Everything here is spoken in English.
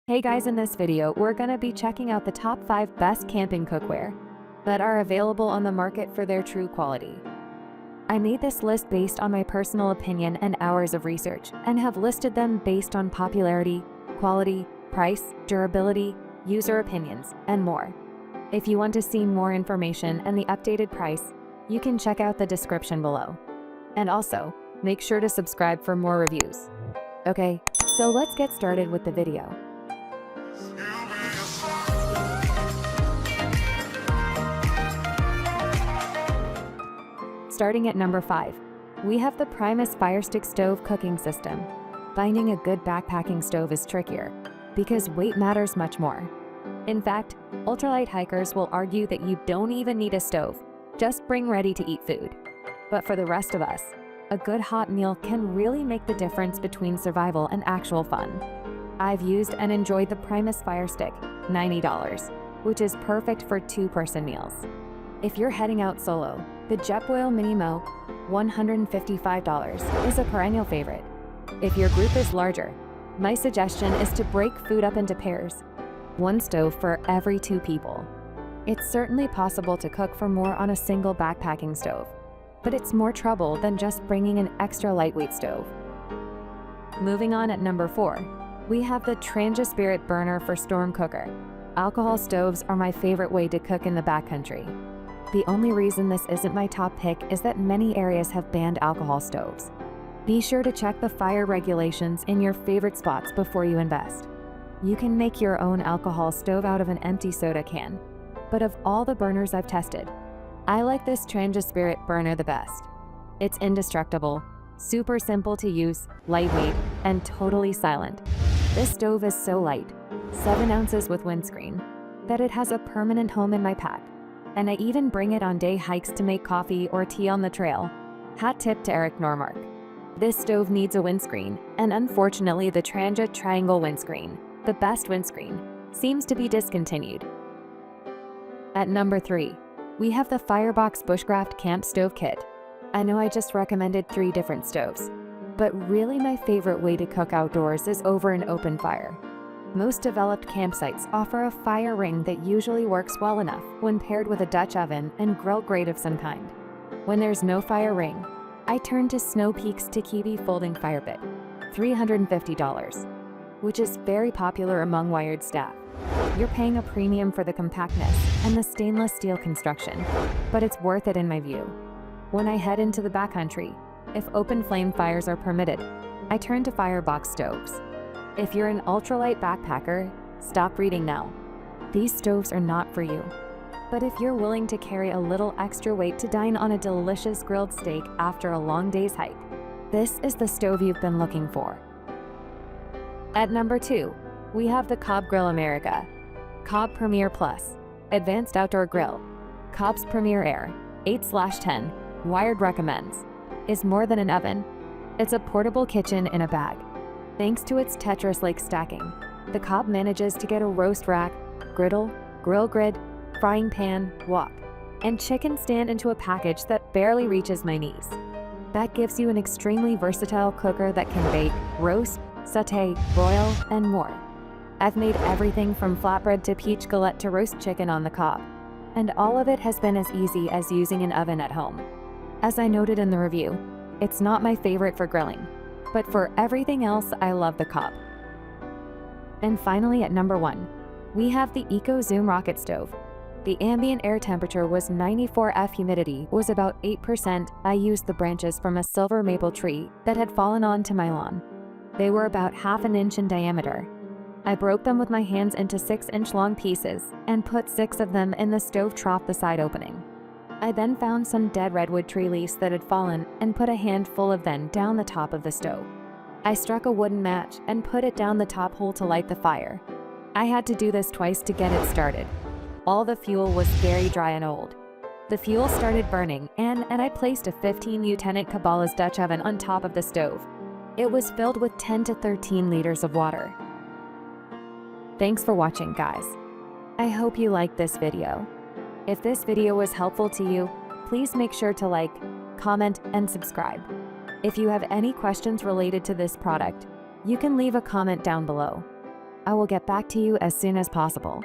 Hey guys, in this video, we're gonna be checking out the top 5 best camping cookware that are available on the market for their true quality. I made this list based on my personal opinion and hours of research, and have listed them based on popularity, quality, price, durability, user opinions, and more. If you want to see more information and the updated price, you can check out the description below. And also, make sure to subscribe for more reviews. Okay, so let's get started with the video. Starting at number 5, we have the Primus Firestick Stove Cooking System. Finding a good backpacking stove is trickier, because weight matters much more. In fact, ultralight hikers will argue that you don't even need a stove, just bring ready-to-eat food. But for the rest of us, a good hot meal can really make the difference between survival and actual fun. I've used and enjoyed the Primus Firestick, $90, which is perfect for two-person meals. If you're heading out solo, the Jetboil Mini Mo, $155, is a perennial favorite. If your group is larger, my suggestion is to break food up into pairs, one stove for every 2 people. It's certainly possible to cook for more on a single backpacking stove, but it's more trouble than just bringing an extra lightweight stove. Moving on at number 4, we have the Trangia Spirit burner for storm cooker. Alcohol stoves are my favorite way to cook in the backcountry. The only reason this isn't my top pick is that many areas have banned alcohol stoves. Be sure to check the fire regulations in your favorite spots before you invest. You can make your own alcohol stove out of an empty soda can, but of all the burners I've tested, I like this Trangia Spirit burner the best. It's indestructible, super simple to use, lightweight, and totally silent. This stove is so light, 7 ounces with windscreen, that it has a permanent home in my pack. And I even bring it on day hikes to make coffee or tea on the trail. Hat tip to Eric Normark. This stove needs a windscreen, and unfortunately the Trangia Triangle windscreen, the best windscreen, seems to be discontinued. At number 3, we have the Firebox Bushcraft Camp Stove Kit. I know I just recommended 3 different stoves, but really my favorite way to cook outdoors is over an open fire. Most developed campsites offer a fire ring that usually works well enough when paired with a Dutch oven and grill grate of some kind. When there's no fire ring, I turn to Snow Peak's Takibi folding fire bit, $350, which is very popular among wired staff. You're paying a premium for the compactness and the stainless steel construction, but it's worth it in my view. When I head into the backcountry, if open flame fires are permitted, I turn to Firebox stoves. If you're an ultralight backpacker, stop reading now. These stoves are not for you. But if you're willing to carry a little extra weight to dine on a delicious grilled steak after a long day's hike, this is the stove you've been looking for. At number 2, we have the Cobb Grill America. Cobb Premier Plus, Advanced Outdoor Grill. Cobb's Premier Air, 8/10, wired recommends, is more than an oven. It's a portable kitchen in a bag. Thanks to its Tetris-like stacking, the Cobb manages to get a roast rack, griddle, grill grid, frying pan, wok, and chicken stand into a package that barely reaches my knees. That gives you an extremely versatile cooker that can bake, roast, sauté, broil, and more. I've made everything from flatbread to peach galette to roast chicken on the Cobb, and all of it has been as easy as using an oven at home. As I noted in the review, it's not my favorite for grilling, but for everything else, I love the Cobb. And finally, at number 1, we have the EcoZoom rocket stove. The ambient air temperature was 94 F, humidity was about 8%. I used the branches from a silver maple tree that had fallen onto my lawn. They were about ½ an inch in diameter. I broke them with my hands into 6-inch long pieces and put 6 of them in the stove trough, the side opening. I then found some dead redwood tree leaves that had fallen and put a handful of them down the top of the stove. I struck a wooden match and put it down the top hole to light the fire. I had to do this twice to get it started. All the fuel was very dry and old. The fuel started burning and I placed a 15 Lieutenant Cabela's Dutch oven on top of the stove. It was filled with 10 to 13 liters of water. Thanks for watching, guys. I hope you liked this video. If this video was helpful to you, please make sure to like, comment, and subscribe. If you have any questions related to this product, you can leave a comment down below. I will get back to you as soon as possible.